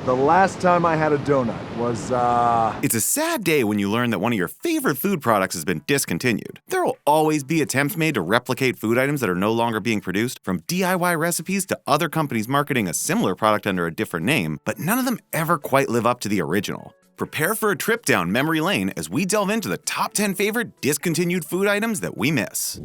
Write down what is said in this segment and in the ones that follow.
The last time I had a donut was, It's a sad day when you learn that one of your favorite food products has been discontinued. There will always be attempts made to replicate food items that are no longer being produced, from DIY recipes to other companies marketing a similar product under a different name, but none of them ever quite live up to the original. Prepare for a trip down memory lane as we delve into the top 10 favorite discontinued food items that we miss.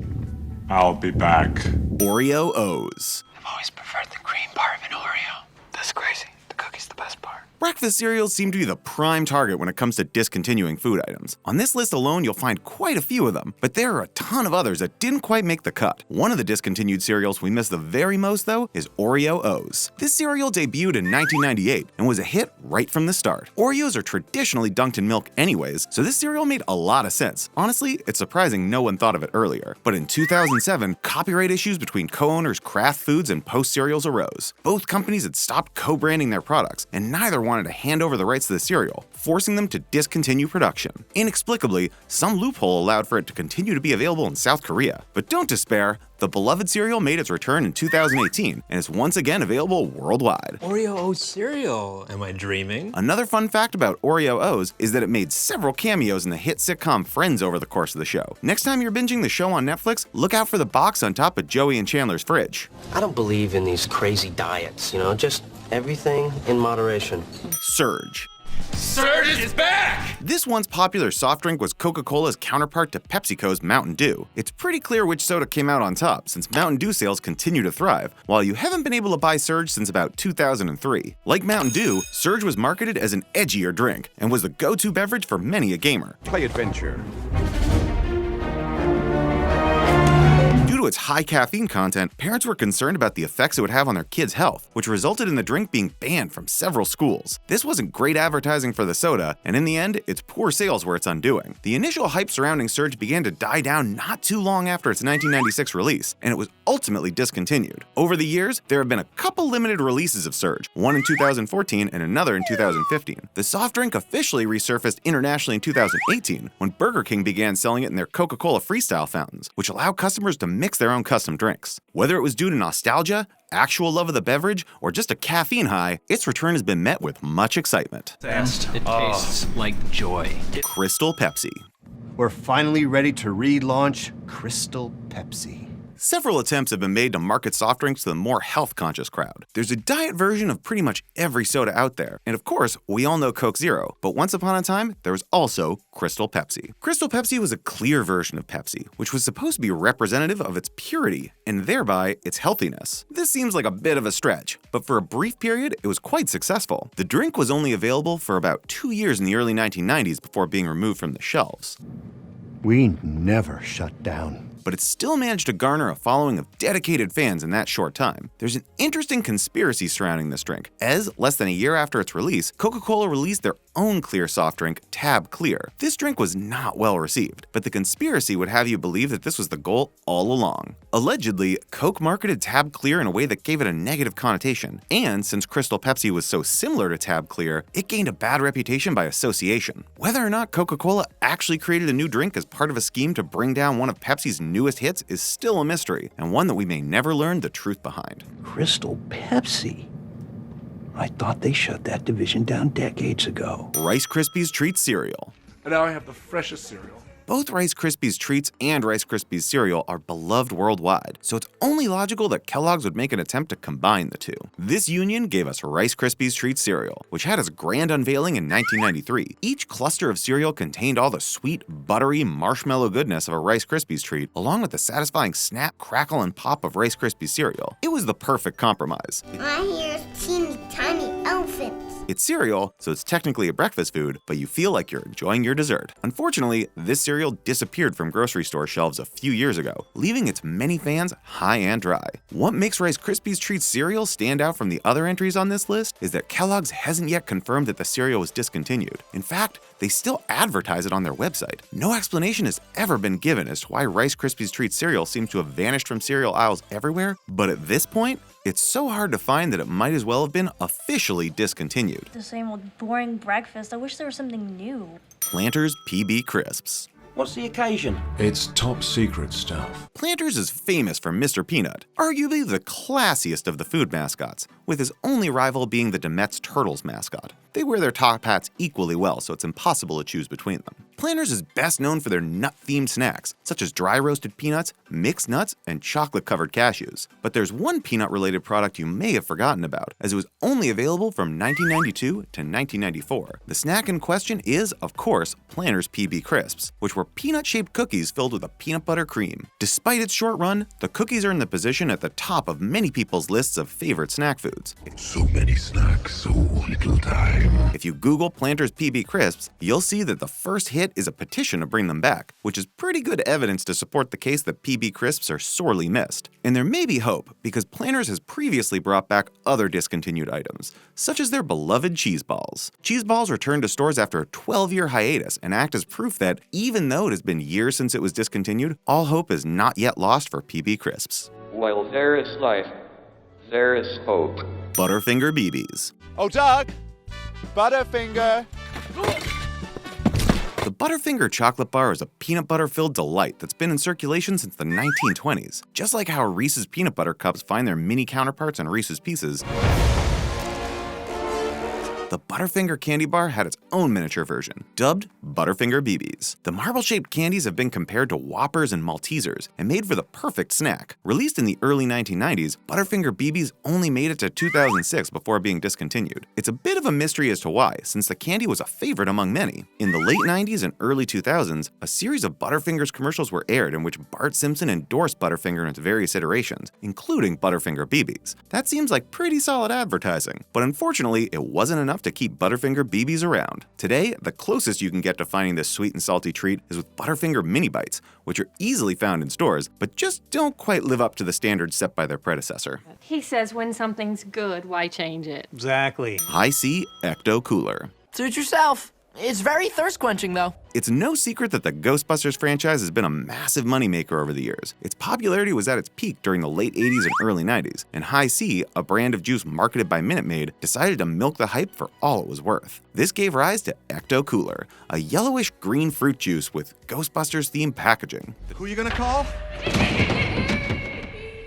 I'll be back. Oreo O's. I've always preferred the cream part of an Oreo. That's crazy. The cookie's the best part. Breakfast cereals seem to be the prime target when it comes to discontinuing food items. On this list alone, you'll find quite a few of them, but there are a ton of others that didn't quite make the cut. One of the discontinued cereals we miss the very most, though, is Oreo O's. This cereal debuted in 1998 and was a hit right from the start. Oreos are traditionally dunked in milk anyways, so this cereal made a lot of sense. Honestly, it's surprising no one thought of it earlier. But in 2007, copyright issues between co-owners Kraft Foods and Post Cereals arose. Both companies had stopped co-branding their products, and neither wanted to hand over the rights to the cereal, forcing them to discontinue production. Inexplicably, some loophole allowed for it to continue to be available in South Korea. But don't despair, the beloved cereal made its return in 2018 and is once again available worldwide. Oreo O cereal. Am I dreaming? Another fun fact about Oreo O's is that it made several cameos in the hit sitcom Friends over the course of the show. Next time you're binging the show on Netflix, look out for the box on top of Joey and Chandler's fridge. I don't believe in these crazy diets, just everything in moderation. Surge. Surge is back! This once popular soft drink was Coca-Cola's counterpart to PepsiCo's Mountain Dew. It's pretty clear which soda came out on top, since Mountain Dew sales continue to thrive, while you haven't been able to buy Surge since about 2003. Like Mountain Dew, Surge was marketed as an edgier drink, and was the go-to beverage for many a gamer. play adventure. Due to its high caffeine content, parents were concerned about the effects it would have on their kids' health, which resulted in the drink being banned from several schools. This wasn't great advertising for the soda, and in the end, its poor sales were its undoing. The initial hype surrounding Surge began to die down not too long after its 1996 release, and it was ultimately discontinued. Over the years, there have been a couple limited releases of Surge, one in 2014 and another in 2015. The soft drink officially resurfaced internationally in 2018 when Burger King began selling it in their Coca-Cola Freestyle fountains, which allow customers to mix their own custom drinks. Whether it was due to nostalgia, actual love of the beverage, or just a caffeine high, its return has been met with much excitement. It tastes like joy. Crystal Pepsi. We're finally ready to relaunch Crystal Pepsi. Several attempts have been made to market soft drinks to the more health-conscious crowd. There's a diet version of pretty much every soda out there. And of course, we all know Coke Zero, but once upon a time, there was also Crystal Pepsi. Crystal Pepsi was a clear version of Pepsi, which was supposed to be representative of its purity, and thereby its healthiness. This seems like a bit of a stretch, but for a brief period, it was quite successful. The drink was only available for about 2 years in the early 1990s before being removed from the shelves. We never shut down. But it still managed to garner a following of dedicated fans in that short time. There's an interesting conspiracy surrounding this drink, as less than a year after its release, Coca-Cola released their own clear soft drink, Tab Clear. This drink was not well received, but the conspiracy would have you believe that this was the goal all along. Allegedly, Coke marketed Tab Clear in a way that gave it a negative connotation, and since Crystal Pepsi was so similar to Tab Clear, it gained a bad reputation by association. Whether or not Coca-Cola actually created a new drink as part of a scheme to bring down one of Pepsi's newest hits is still a mystery, and one that we may never learn the truth behind. Crystal Pepsi? I thought they shut that division down decades ago. Rice Krispies Treats cereal. And now I have the freshest cereal. Both Rice Krispies Treats and Rice Krispies cereal are beloved worldwide, so it's only logical that Kellogg's would make an attempt to combine the two. This union gave us Rice Krispies Treats cereal, which had its grand unveiling in 1993. Each cluster of cereal contained all the sweet, buttery, marshmallow goodness of a Rice Krispies treat, along with the satisfying snap, crackle, and pop of Rice Krispies cereal. It was the perfect compromise. I hear teeny tiny elephants. It's cereal, so it's technically a breakfast food, but you feel like you're enjoying your dessert. Unfortunately, this cereal disappeared from grocery store shelves a few years ago, leaving its many fans high and dry. What makes Rice Krispies Treats cereal stand out from the other entries on this list is that Kellogg's hasn't yet confirmed that the cereal was discontinued. In fact, they still advertise it on their website. No explanation has ever been given as to why Rice Krispies Treats cereal seems to have vanished from cereal aisles everywhere, but at this point, it's so hard to find that it might as well have been officially discontinued. The same old boring breakfast. I wish there was something new. Planters PB Crisps. What's the occasion? It's top secret stuff. Planters is famous for Mr. Peanut, arguably the classiest of the food mascots, with his only rival being the Demet's Turtles mascot. They wear their top hats equally well, so it's impossible to choose between them. Planters is best known for their nut-themed snacks, such as dry roasted peanuts, mixed nuts, and chocolate-covered cashews. But there's one peanut-related product you may have forgotten about, as it was only available from 1992 to 1994. The snack in question is, of course, Planters PB Crisps, which were peanut-shaped cookies filled with a peanut butter cream. Despite its short run, the cookies earned the position at the top of many people's lists of favorite snack foods. So many snacks, so little time. If you Google Planters PB Crisps, you'll see that the first hit is a petition to bring them back, which is pretty good evidence to support the case that PB Crisps are sorely missed. And there may be hope, because Planters has previously brought back other discontinued items, such as their beloved cheese balls. Cheese balls returned to stores after a 12-year hiatus and act as proof that, even though it has been years since it was discontinued, all hope is not yet lost for PB Crisps. While there is life, there is hope. Butterfinger BBs. Oh, Doug! Butterfinger! The Butterfinger chocolate bar is a peanut butter-filled delight that's been in circulation since the 1920s. Just like how Reese's peanut butter cups find their mini counterparts in Reese's Pieces, the Butterfinger candy bar had its own miniature version, dubbed Butterfinger BBs. The marble-shaped candies have been compared to Whoppers and Maltesers and made for the perfect snack. Released in the early 1990s, Butterfinger BBs only made it to 2006 before being discontinued. It's a bit of a mystery as to why, since the candy was a favorite among many. In the late 90s and early 2000s, a series of Butterfingers commercials were aired in which Bart Simpson endorsed Butterfinger in its various iterations, including Butterfinger BBs. That seems like pretty solid advertising, but unfortunately, it wasn't enough to keep Butterfinger BBs around. Today, the closest you can get to finding this sweet and salty treat is with Butterfinger Mini Bites, which are easily found in stores, but just don't quite live up to the standards set by their predecessor. He says when something's good, why change it? Exactly. High C Ecto Cooler. Suit yourself. It's very thirst-quenching, though. It's no secret that the Ghostbusters franchise has been a massive moneymaker over the years. Its popularity was at its peak during the late 80s and early 90s, and High C, a brand of juice marketed by Minute Maid, decided to milk the hype for all it was worth. This gave rise to Ecto Cooler, a yellowish green fruit juice with Ghostbusters-themed packaging. Who you gonna call?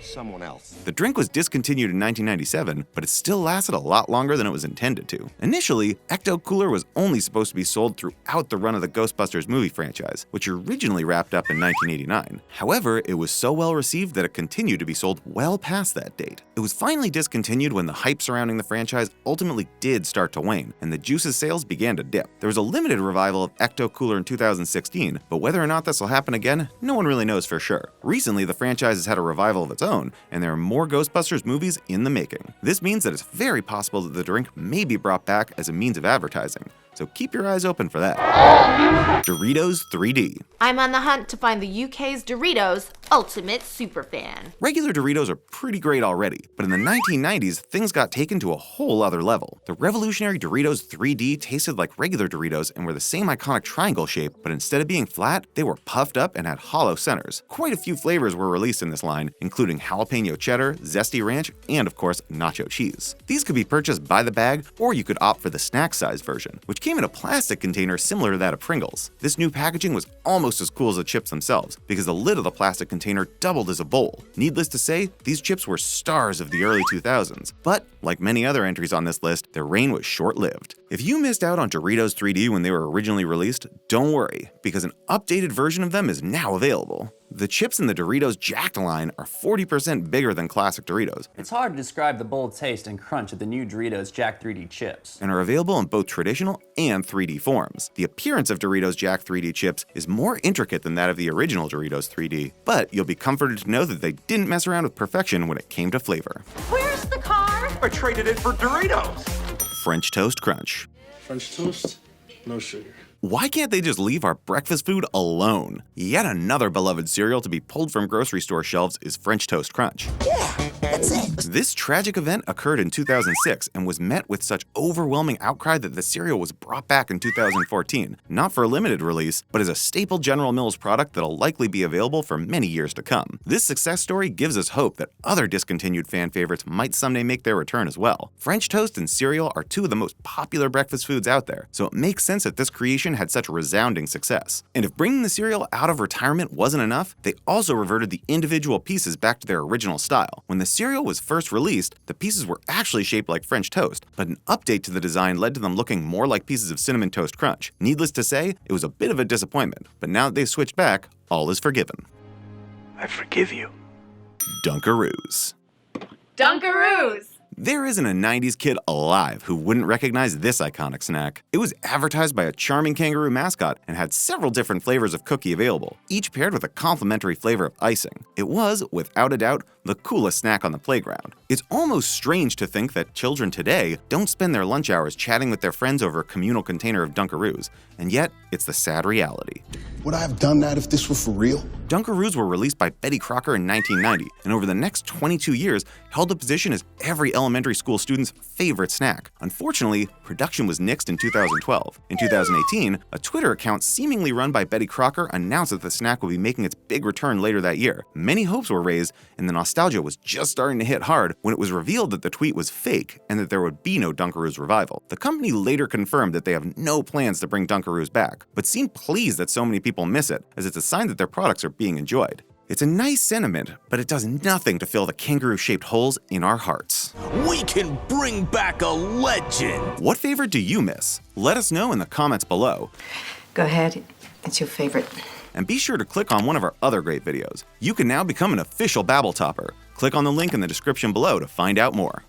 Someone else. The drink was discontinued in 1997, but it still lasted a lot longer than it was intended to. Initially, Ecto Cooler was only supposed to be sold throughout the run of the Ghostbusters movie franchise, which originally wrapped up in 1989. However, it was so well received that it continued to be sold well past that date. It was finally discontinued when the hype surrounding the franchise ultimately did start to wane, and the juice's sales began to dip. There was a limited revival of Ecto Cooler in 2016, but whether or not this will happen again, no one really knows for sure. Recently, the franchise has had a revival of its own, and there are more Ghostbusters movies in the making. This means that it's very possible that the drink may be brought back as a means of advertising, so keep your eyes open for that. Doritos 3D. I'm on the hunt to find the UK's Doritos ultimate superfan. Regular Doritos are pretty great already, but in the 1990s, things got taken to a whole other level. The revolutionary Doritos 3D tasted like regular Doritos and were the same iconic triangle shape, but instead of being flat, they were puffed up and had hollow centers. Quite a few flavors were released in this line, including jalapeno cheddar, zesty ranch, and of course, nacho cheese. These could be purchased by the bag, or you could opt for the snack-sized version, which came in a plastic container similar to that of Pringles. This new packaging was almost as cool as the chips themselves, because the lid of the plastic container doubled as a bowl. Needless to say, these chips were stars of the early 2000s, but like many other entries on this list, their reign was short-lived. If you missed out on Doritos 3D when they were originally released, don't worry, because an updated version of them is now available. The chips in the Doritos Jacked line are 40% bigger than classic Doritos. It's hard to describe the bold taste and crunch of the new Doritos Jacked 3D chips. And are available in both traditional and 3D forms. The appearance of Doritos Jacked 3D chips is more intricate than that of the original Doritos 3D, but you'll be comforted to know that they didn't mess around with perfection when it came to flavor. Where's the car? I traded it for Doritos. French Toast Crunch. French toast, no sugar. Why can't they just leave our breakfast food alone? Yet another beloved cereal to be pulled from grocery store shelves is French Toast Crunch. Yeah, That's it. This tragic event occurred in 2006 and was met with such overwhelming outcry that the cereal was brought back in 2014, not for a limited release, but as a staple General Mills product that'll likely be available for many years to come. This success story gives us hope that other discontinued fan favorites might someday make their return as well. French toast and cereal are two of the most popular breakfast foods out there, so it makes sense that this creation had such resounding success. And if bringing the cereal out of retirement wasn't enough, they also reverted the individual pieces back to their original style. When the cereal was first released, the pieces were actually shaped like French toast, but an update to the design led to them looking more like pieces of Cinnamon Toast Crunch. Needless to say, it was a bit of a disappointment, but now that they've switched back, all is forgiven. I forgive you. Dunkaroos. Dunkaroos! There isn't a 90s kid alive who wouldn't recognize this iconic snack. It was advertised by a charming kangaroo mascot and had several different flavors of cookie available, each paired with a complimentary flavor of icing. It was, without a doubt, the coolest snack on the playground. It's almost strange to think that children today don't spend their lunch hours chatting with their friends over a communal container of Dunkaroos, and yet it's the sad reality. Would I have done that if this were for real? Dunkaroos were released by Betty Crocker in 1990, and over the next 22 years held a position as every elementary school student's favorite snack. Unfortunately, production was nixed in 2012. In 2018, a Twitter account seemingly run by Betty Crocker announced that the snack would be making its big return later that year. Many hopes were raised, and the nostalgia was just starting to hit hard when it was revealed that the tweet was fake and that there would be no Dunkaroos revival. The company later confirmed that they have no plans to bring Dunkaroos back, but seemed pleased that so many people miss it, as it's a sign that their products are being enjoyed. It's a nice sentiment, but it does nothing to fill the kangaroo-shaped holes in our hearts. We can bring back a legend! What favorite do you miss? Let us know in the comments below. Go ahead, it's your favorite. And be sure to click on one of our other great videos. You can now become an official Babble Topper. Click on the link in the description below to find out more.